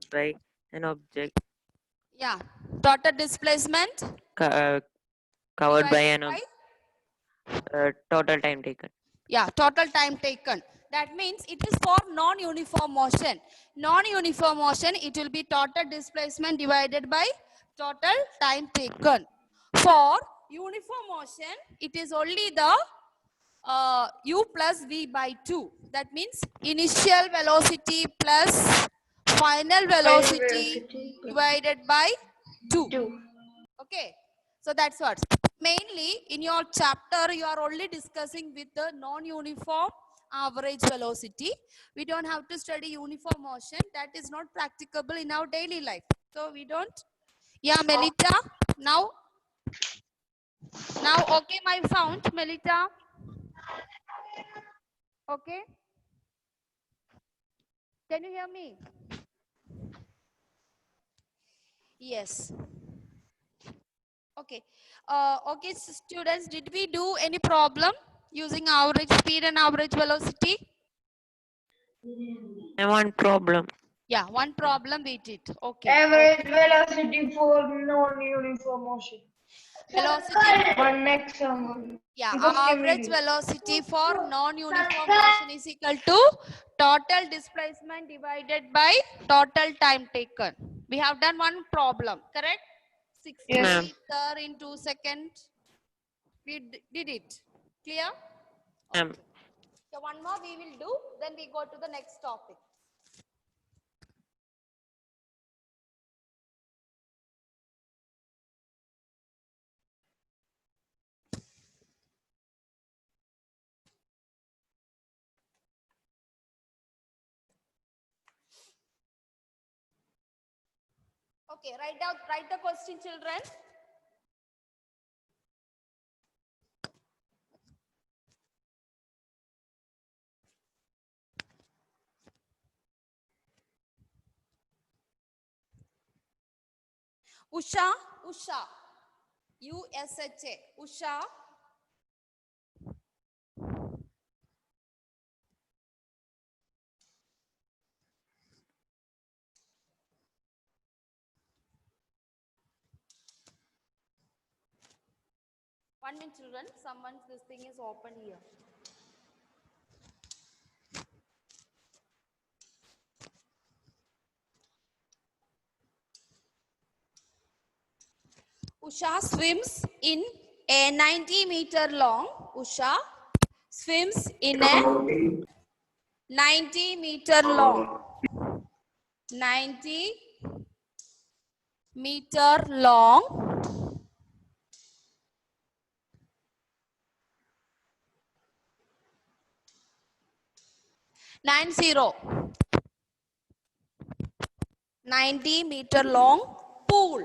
by an object Yeah. Total displacement covered by divided an by total time taken. yeah, total time taken. That means it is for non-uniform motion. Non-uniform motion, it will be total displacement divided by total time taken. For uniform motion, it is only the u plus v by 2. That means initial velocity plus final velocity divided by 2. 2. Okay, so that's what. Mainly in your chapter, you are only discussing with the non-uniform average velocity. We don't have to study uniform motion. That is not practicable in our daily life. So we don't. Yeah, Melita. Now, okay, my sound, Melita. Okay. Can you hear me? Yes. Okay. Okay, students, did we do any problem using average speed and average velocity? And one problem. Yeah, one problem we did. Okay. Average velocity for non-uniform motion. Velocity. One next one. Yeah, Because average can velocity for non-uniform motion is equal to total displacement divided by total time taken. We have done one problem, correct? 60 Yes. meter in 2 seconds. We did it. Clear? Ma'am. Okay. So one more we will do, then we go to the next topic. Okay, write the question, children. Usha, USHA, Usha. One minute, children. This thing is open here. Usha swims in a 90-meter long. Usha swims in a 90-meter long. 90-meter long. 90-meter long pool.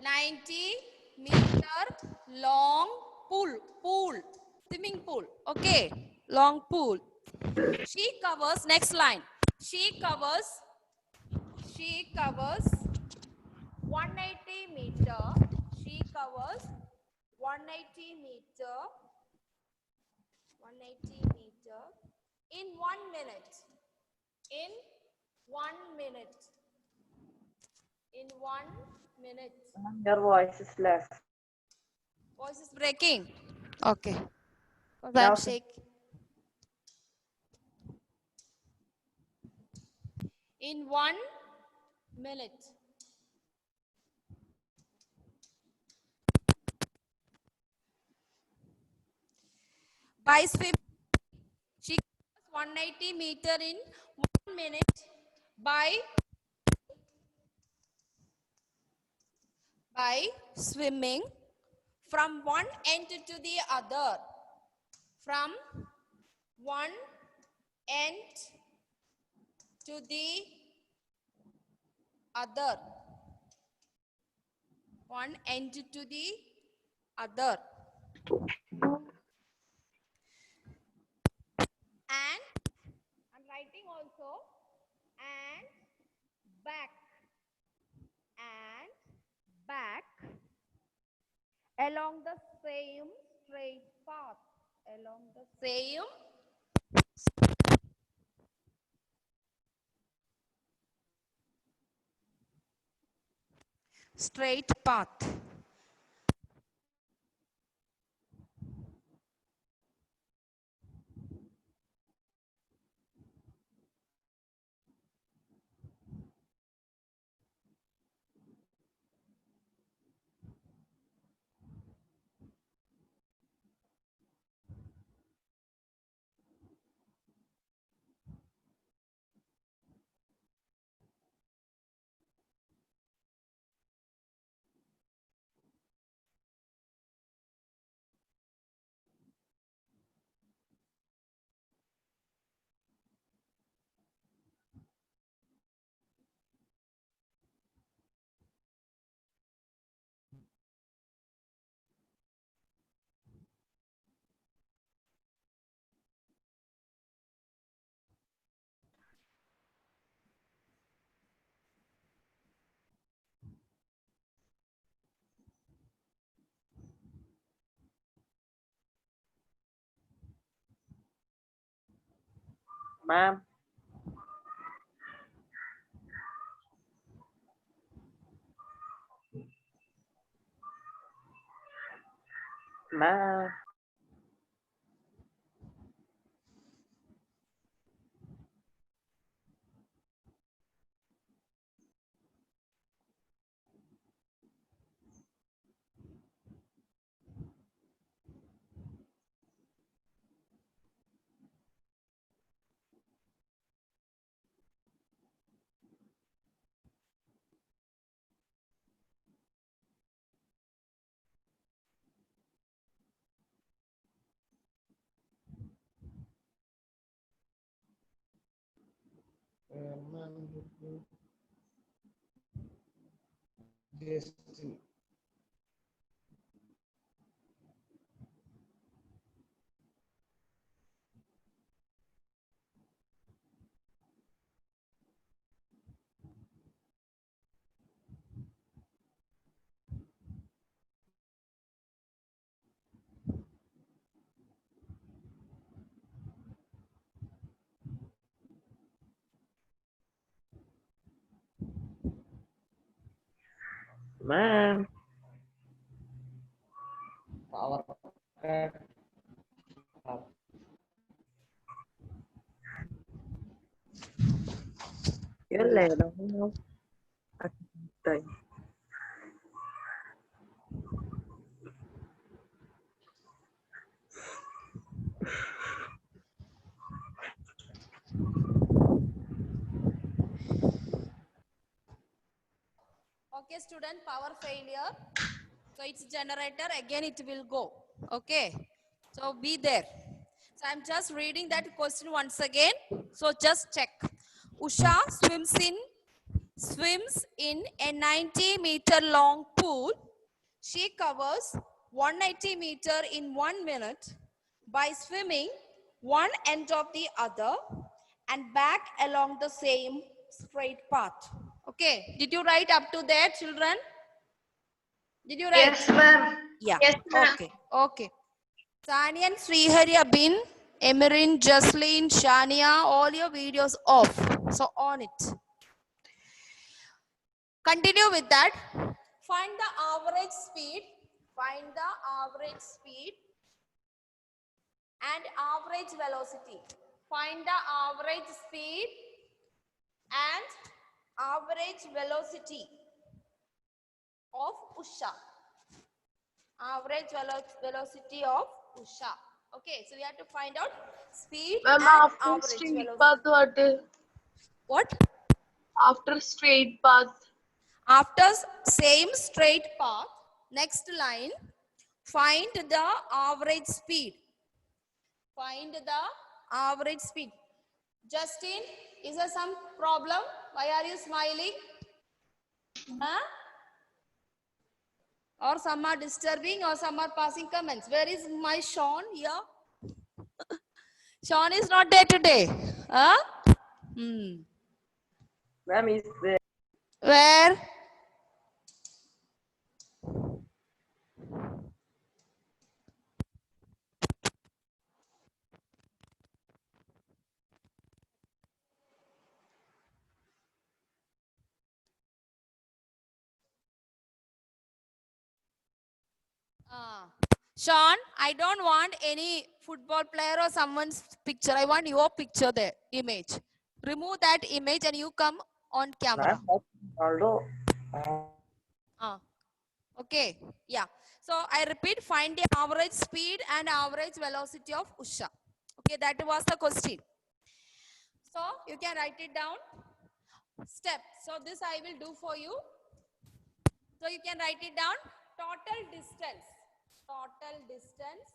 90-meter long pool, swimming pool. Okay, long pool. She covers, next line. She covers 180 meter. She covers 180 meter. 180 meter in 1 minute. In 1 minute. In 1 minute. Your voice is less. Voice is breaking. Okay. Because I am shaking. In 1 minute. By swimming, she covers 180 meter in 1 minute by swimming from one end to the other. From one end to the other. One end to the other. And I'm writing also and back along the same straight path. along the same straight path. Ma'am. Ma'am. Justin. Ma'am. Power cut. يلا يا لهوي. طيب. Okay, student, power failure. So it's generator, again it will go. Okay, so be there. So I'm just reading that question once again. So just check. Usha swims in a 90-meter long pool. She covers 180 meter in 1 minute by swimming one end of the other and back along the same straight path. Okay, did you write up to there, children? Did you write? Yes, ma'am. Yeah. Yes, ma'am. Okay. Okay. Sanian, Srihari, Abin, Emerin, Jaslyn, Shania, all your videos off. So on it. Continue with that. Find the average speed. Find the average speed and average velocity. Find the average speed and average velocity of Usha. Average velocity of Usha. Okay, so we have to find out speed Ma'am, and after average straight velocity. path, what is What? after straight path? After same straight path, next line, find the average speed. Find the average speed. Justin, is there some problem? Why are you smiling? Huh? Or some are disturbing or some are passing comments. Where is my Sean here? Sean is not there today. Huh? Ma'am is there. Where? Sean, I don't want any football player or someone's picture. I want your picture there, image. Remove that image and you come on camera. Ma'am, Ronaldo. Okay, yeah. So I repeat, find the average speed and average velocity of Usha. Okay, that was the question. So you can write it down. Step. So this I will do for you. So you can write it down. Total distance. Total distance.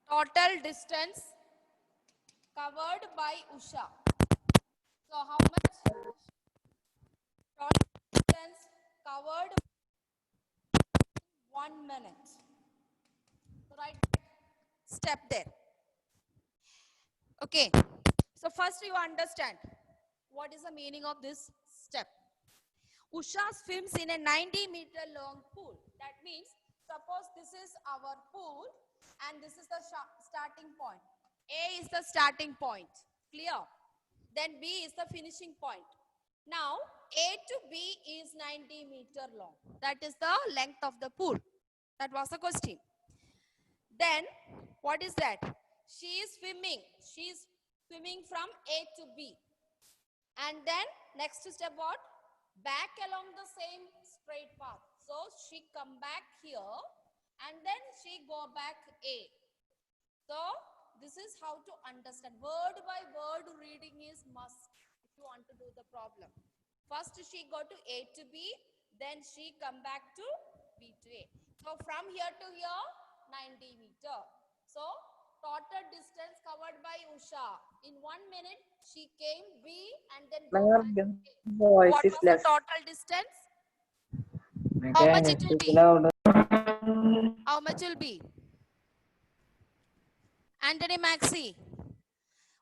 Total distance covered by Usha. So how much? Total distance covered 1 minute. So write step there. Okay. So first you understand what is the meaning of this step. Usha swims in a 90-meter long pool. That means suppose this is our pool and this is the starting point. A is the starting point. Clear? Then B is the finishing point. Now A to B is 90-meter long. That is the length of the pool. That was the question. Then what is that? She is swimming. She is swimming from A to B. And then next step what? Back along the same straight path. So she come back here and then she go back A. So this is how to understand. Word by word reading is must if you want to do the problem. First she go to A to B, then she come back to B to A. So from here to here 90 meter. So total distance covered by Usha. In 1 minute, she came B and then go Ma'am, back your to A. voice What is was the less. total distance? How much it will be? How much will be? Anthony Maxi.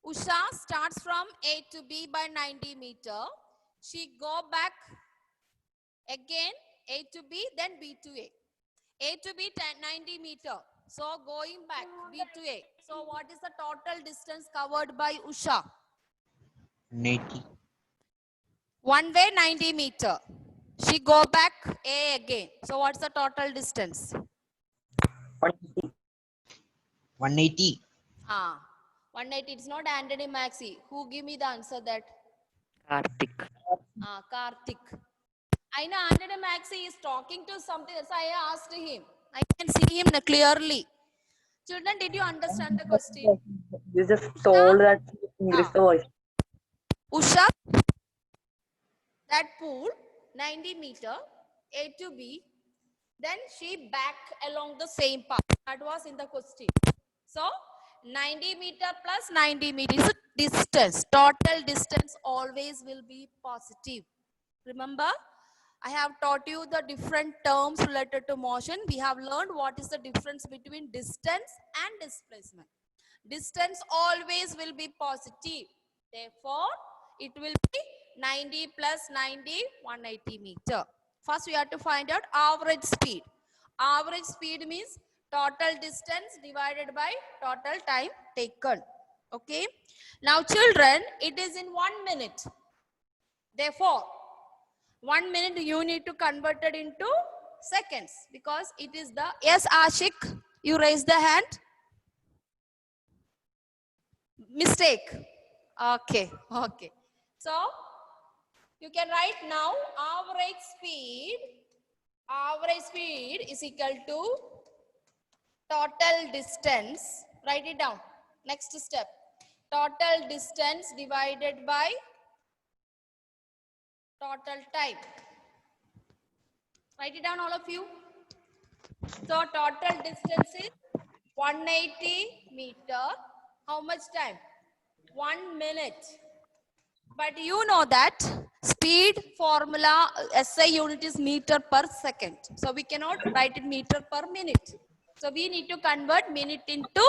Usha starts from A to B by 90 meter. She go back again A to B, then B to A. A to B 90 meter. So going back B to A. So what is the total distance covered by Usha? 80. One way 90 meter. She go back A again. So what's the total distance? 180. 180. It's not Anthony Maxi. Who give me the answer that? Karthik. Karthik. I know Anthony Maxi is talking to something. So I asked him. I can see him clearly. Children, did you understand the question? You just told that English the voice. Usha, that pool, 90 meter, A to B, then she back along the same path. That was in the question. So, 90 meter plus 90 meter is distance. Total distance always will be positive. Remember, I have taught you the different terms related to motion. We have learned what is the difference between distance and displacement. Distance always will be positive. Therefore, it will be 90 plus 90, 180 meter. First, we have to find out average speed. Average speed means total distance divided by total time taken. Okay. Now, children, it is in 1 minute. Therefore, 1 minute you need to convert it into seconds because it is the, yes, Ashik, you raise the hand. Mistake. Okay. So, you can write now average speed is equal to total distance. Write it down. Next step. Total distance divided by total time. Write it down, all of you. So total distance is 180 meter. How much time? 1 minute. But you know that speed formula SI unit is meter per second. So we cannot write it meter per minute. So we need to convert minute into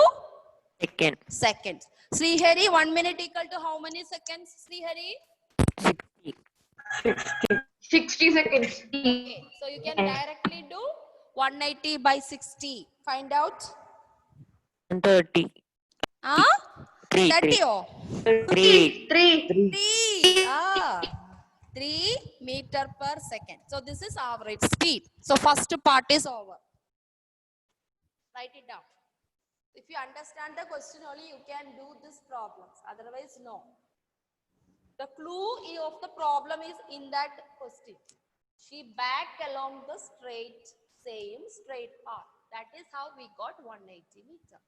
Second. seconds. Srihari, 1 minute equal to how many seconds? Srihari? 60. 60 seconds. Okay. So you can directly do 180 by 60. Find out. 130. Ah? 3. 30 or 3. 3. 3. 3 meter per second. So this is average speed. So first part is over. Write it down. If you understand the question only, you can do these problems. Otherwise, no. The clue of the problem is in that question. She back along the same straight path. That is how we got 180 meter.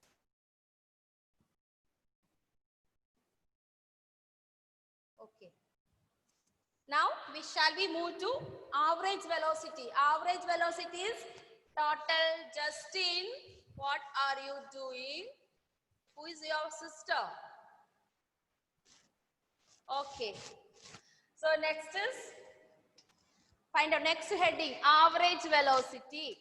Okay. Now shall we move to average velocity? Average velocity is total. Justin, what are you doing? Who is your sister? Okay. So next is find the next heading, average velocity.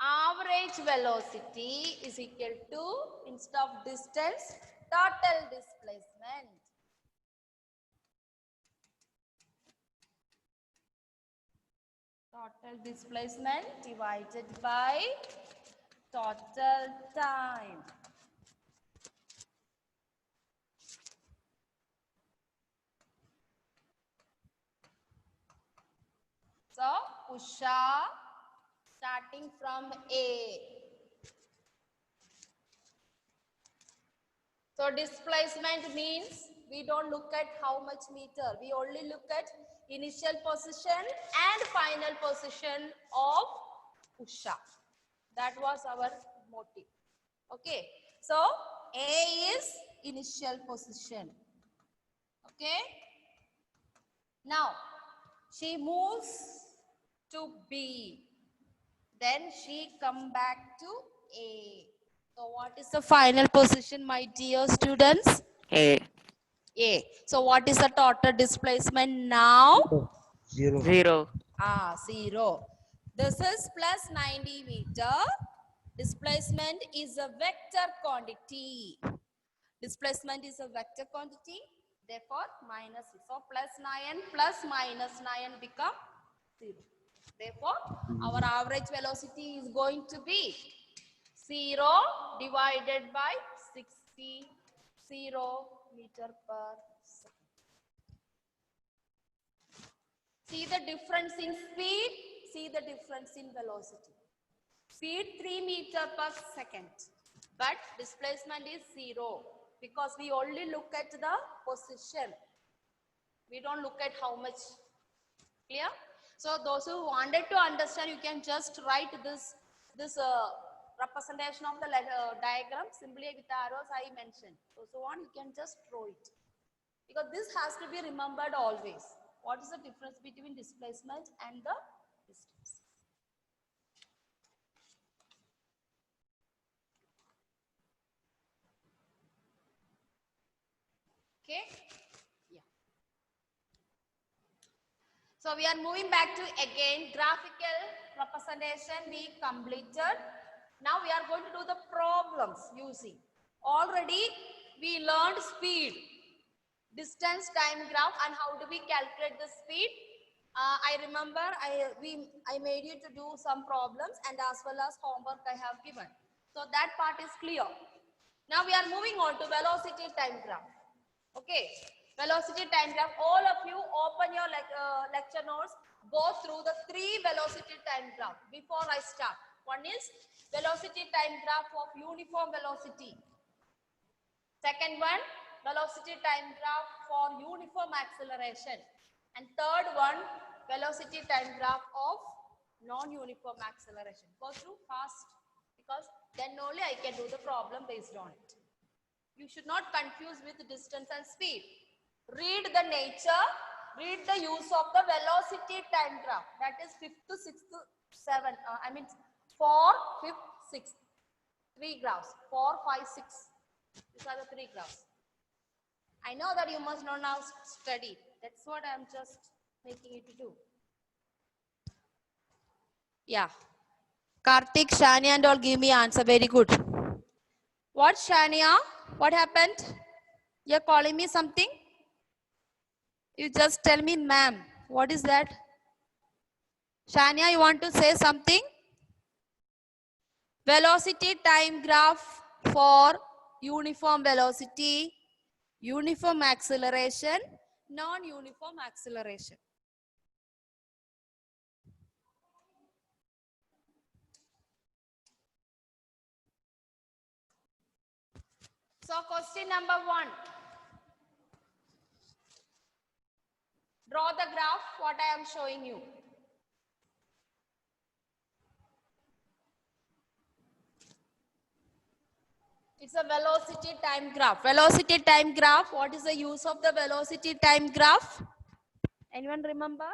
Average velocity is equal to, instead of distance, total displacement. Total displacement divided by total time. So, Usha, starting from A. So, displacement means we don't look at how much meter. We only look at initial position and final position of Usha. That was our motive. Okay. So, A is initial position. Okay. Now, she moves to B. Then she come back to A. So what is the final position, my dear students? A. A. So what is the total displacement now? 0. 0. 0. This is plus 90 meter. Displacement is a vector quantity. Displacement is a vector quantity. Therefore, minus. So plus 9 plus minus 9 become 0. Therefore, our average velocity is going to be 0 divided by 60, 0 meter per second. See the difference in speed, see the difference in velocity. Speed 3 meter per second, but displacement is 0 because we only look at the position. We don't look at how much. Clear? So those who wanted to understand, you can just write this representation of the diagram simply with the arrows I mentioned. Those who want, you can just draw it. Because this has to be remembered always. What is the difference between displacement and the distance? Okay? Yeah. So we are moving back to again graphical representation we completed. Now we are going to do the problems using. Already we learned speed, distance, time graph, and how do we calculate the speed. I remember I made you to do some problems and as well as homework I have given. So that part is clear. Now we are moving on to velocity time graph. Okay, velocity time graph. All of you open your lecture notes. Go through the 3 velocity time graph before I start. One is velocity time graph of uniform velocity. Second one, velocity time graph for uniform acceleration. And third one, velocity time graph of non-uniform acceleration. Go through fast because then only I can do the problem based on it. You should not confuse with distance and speed. Read the nature, read the use of the velocity time graph. That is 5th, 6th, 7th, 4th, 5th, 6th. 3 graphs, 4, 5, 6. These are the 3 graphs. I know that you must know now study. That's what I'm just making you to do. Yeah. Karthik, Shania and all give me answer. Very good. What, Shania? What happened? You're calling me something? You just tell me, ma'am. What is that? Shania, you want to say something? Velocity time graph for uniform velocity, uniform acceleration, non-uniform acceleration. So question number 1. Draw the graph what I am showing you. It's a velocity time graph. Velocity time graph. What is the use of the velocity time graph? Anyone remember?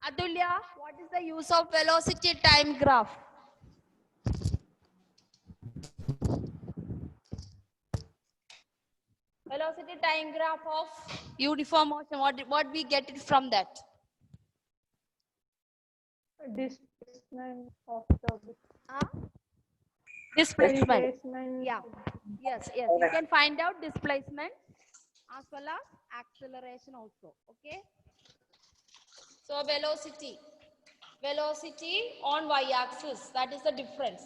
Atulya, what is the use of velocity time graph? Velocity time graph of uniform motion. What we get it from that? Displacement of the Displacement. displacement. Yeah. Yes. You can find out displacement as well as acceleration also. Okay. So velocity on y-axis. That is the difference.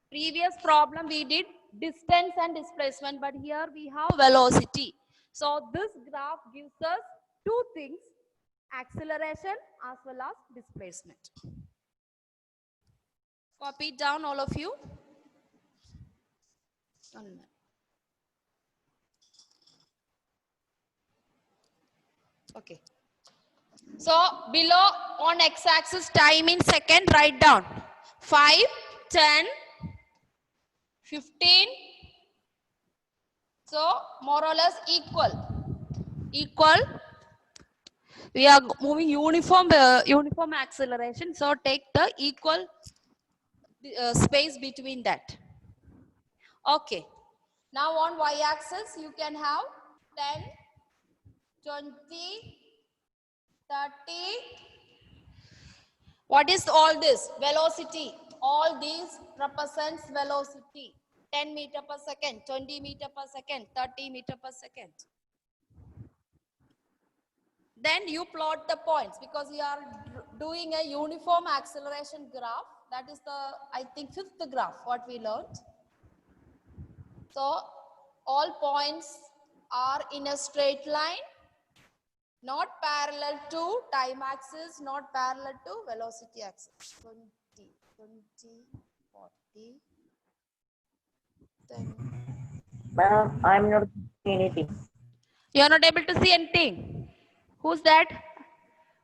Previous problem we did distance and displacement, but here we have velocity. So this graph gives us two things: acceleration as well as displacement. Copy it down, all of you. Okay. So below on x-axis time in second, write down 5, 10, 15. So more or less equal. We are moving uniform acceleration. So take the equal space between that. Okay. Now on y-axis you can have 10, 20, 30. What is all this? Velocity. All these represents velocity. 10 meter per second, 20 meter per second, 30 meter per second. Then you plot the points because we are doing a uniform acceleration graph. That is the, I think, fifth graph what we learned. So all points are in a straight line, not parallel to time axis, not parallel to velocity axis. 20, 40, 10. Ma'am, I'm not seeing anything. You are not able to see anything. Who's that?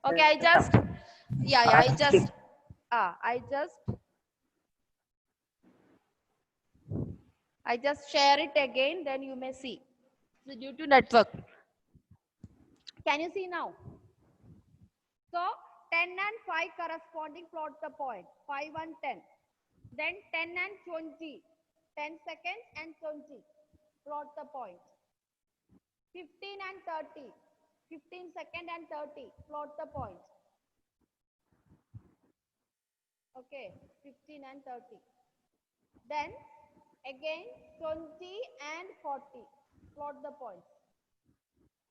Okay, I just share it again, then you may see. So due to network. Can you see now? So 10 and 5 corresponding, plot the point. 5 and 10. Then 10 and 20. 10 seconds and 20. Plot the point. 15 and 30. 15 second and 30. Plot the point. Okay, 15 and 30. Then again 20 and 40. Plot the point.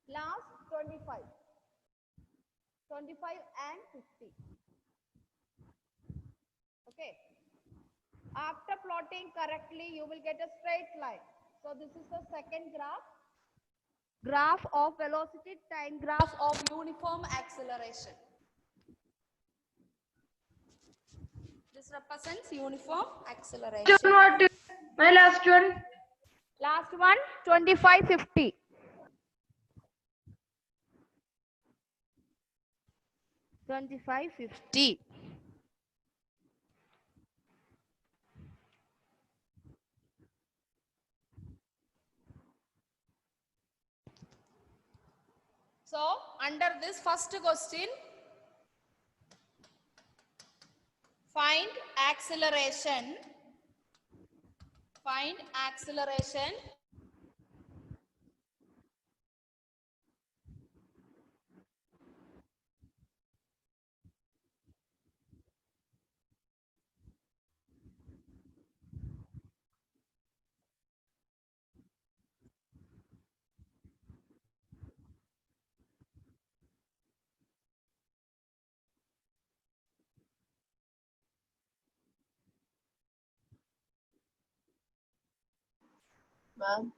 Last 25. 25 and 50. Okay. After plotting correctly, you will get a straight line. So this is the second graph. Graph of velocity time graph of uniform acceleration. This represents uniform acceleration. What is my last one? Last one, 25, 50. So under this first question, find acceleration. Find acceleration. Ma'am.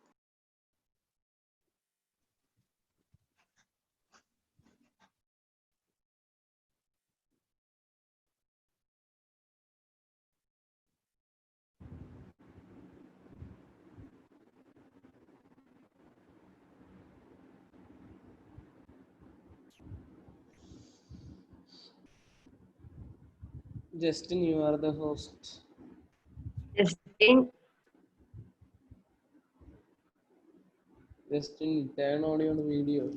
Justin, you are the host. Justin, Justin, turn on your video.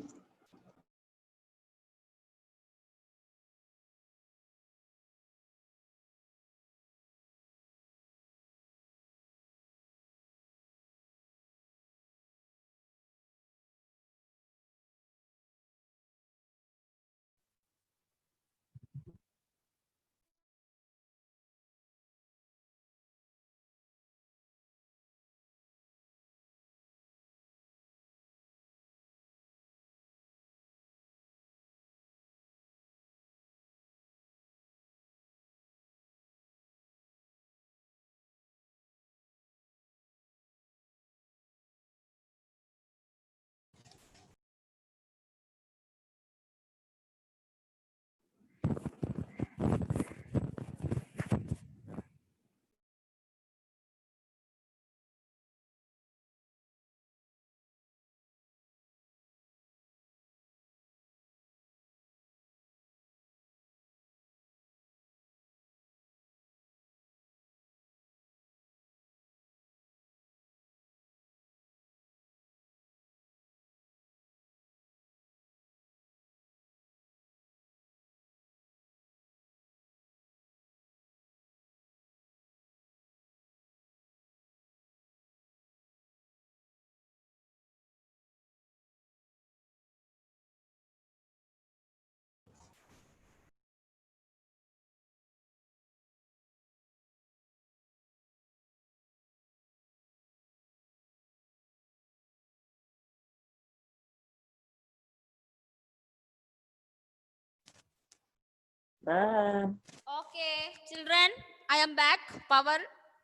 ma'am. Okay, children, I am back. Power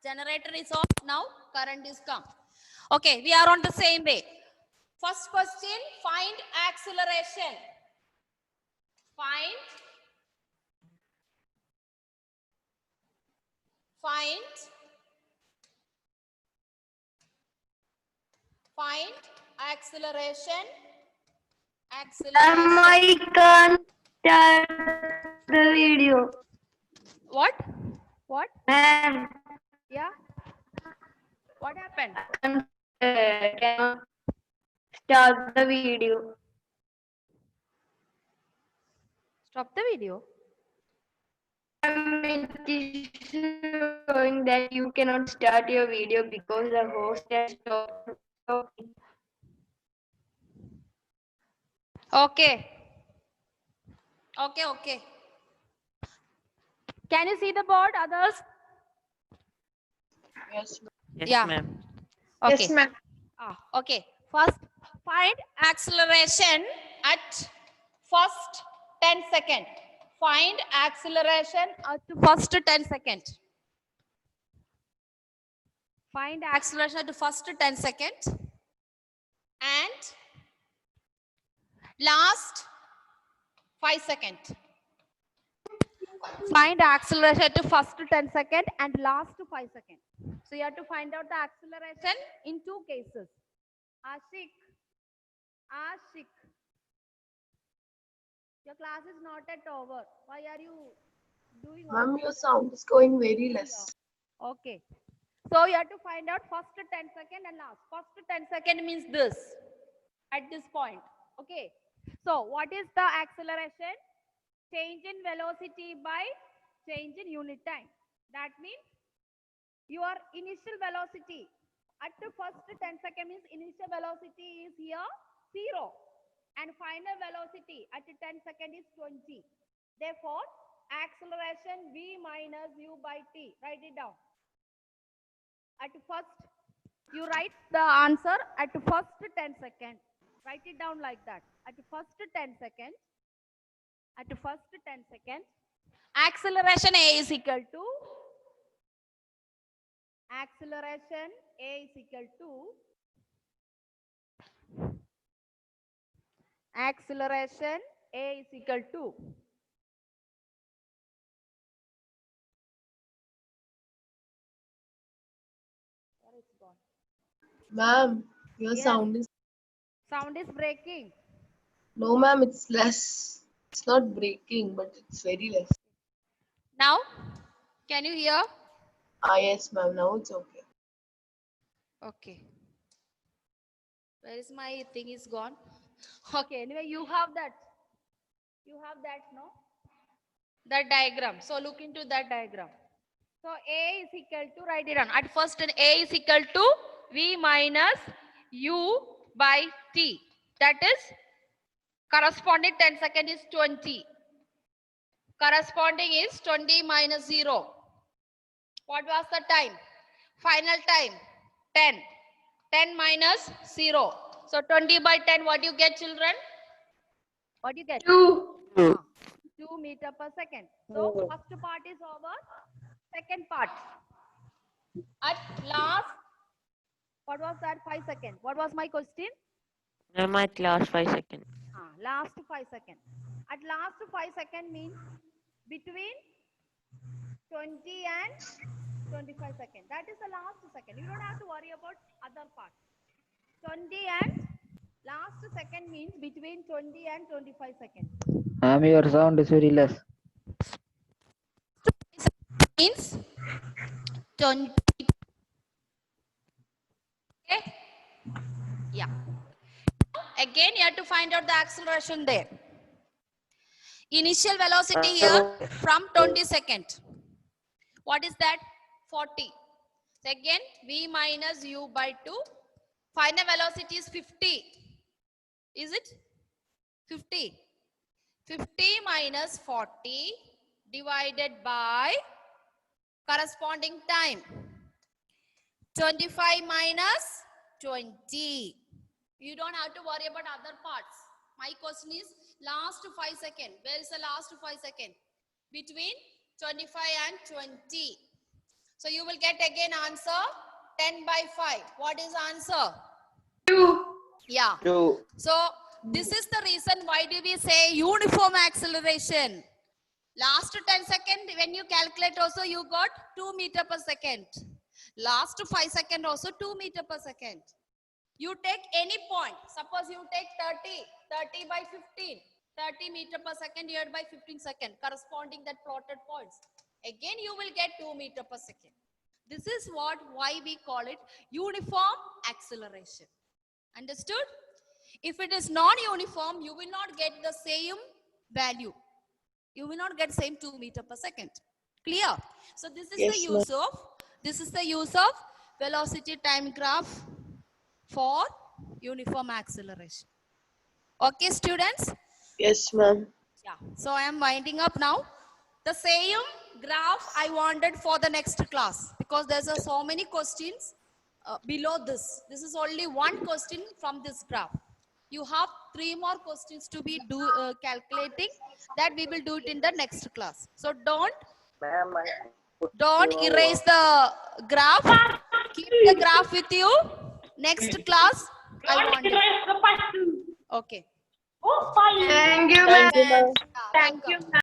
generator is off. Now current is come. Okay, we are on the same way. First question, find acceleration. Find acceleration. Acceleration. I can't start the video. What? What? Ma'am, Yeah. What happened? cannot start the video. Stop the video. It is showing that you cannot start your video because the host has stopped talking. Okay. Okay. Can you see the board, others? Yes, Yes, Yeah. ma'am. Okay. Yes, ma'am. Okay. First, find acceleration at first 10 second. Find acceleration at first 10 second. Find acceleration at first 10 second. And last 5 second. Find acceleration at first 10 second and last 5 second. So you have to find out the acceleration in two cases. Ashik. Your class is not yet over. Why are you doing all Ma'am, this? your sound is going very less. Okay. So you have to find out first 10 second and last. First 10 second means this. At this point. Okay. So what is the acceleration? Change in velocity by change in unit time. That means your initial velocity at the first 10 second means initial velocity is here 0 and final velocity at 10 second is 20. Therefore, acceleration v minus u by t. Write it down. At first, you write the answer at first 10 second. Write it down like that. At first 10 second. At first 10 second. Acceleration A is equal to acceleration A is equal to acceleration A is equal to Ma'am, your Yes. sound is sound is breaking. no, ma'am. It's less. It's not breaking, but it's very less. Now, can you hear? Ah, yes, ma'am. Now it's okay. Okay. Where is my thing is gone? Okay, anyway, you have that. You have that, no? That diagram. So look into that diagram. So A is equal to, write it down. At first, A is equal to V minus U by T. That is corresponding 10 second is 20. Corresponding is 20 minus 0. What was the time? Final time 10. 10 minus 0. So 20 by 10, what do you get, children? What do you get? 2 meter per second. So first part is over. Second part. At last, what was that? 5 seconds. What was my question? Ma'am, at last 5 seconds. Last 5 seconds. At last 5 seconds means between 20 and 25 seconds. That is the last second. You don't have to worry about other part. 20 and last second means between 20 and 25 seconds. Ma'am, your sound is very less. Means 20. Okay? Yeah. Again, you have to find out the acceleration there. Initial velocity here from 20 seconds. What is that? 40. Second, V minus U by 2. Final velocity is 50. Is it? 50. 50 minus 40 divided by corresponding time. 25 minus 20. You don't have to worry about other parts. My question is last 5 seconds. Where is the last 5 seconds? Between 25 and 20. So you will get again answer 10 by 5. What is answer? 2. Yeah. 2. So this is the reason why do we say uniform acceleration. Last 10 seconds when you calculate also you got 2 meter per second. Last 5 seconds also 2 meter per second. You take any point. Suppose you take 30 by 15. 30 meter per second divided by 15 seconds. Corresponding that plotted points. Again you will get 2 meter per second. This is why we call it uniform acceleration. Understood? If it is non-uniform, you will not get the same value. You will not get same 2 meter per second. Clear? So this is the use of velocity time graph for uniform acceleration. Okay, students? Yes, ma'am. Yeah. So I am winding up now. The same graph I wanted for the next class because there's so many questions below this. This is only one question from this graph. You have 3 more questions to be calculating. That we will do it in the next class. So don't erase the graph. Keep the graph with you. Next class I want it. Okay. Thank you, Thank ma'am. you.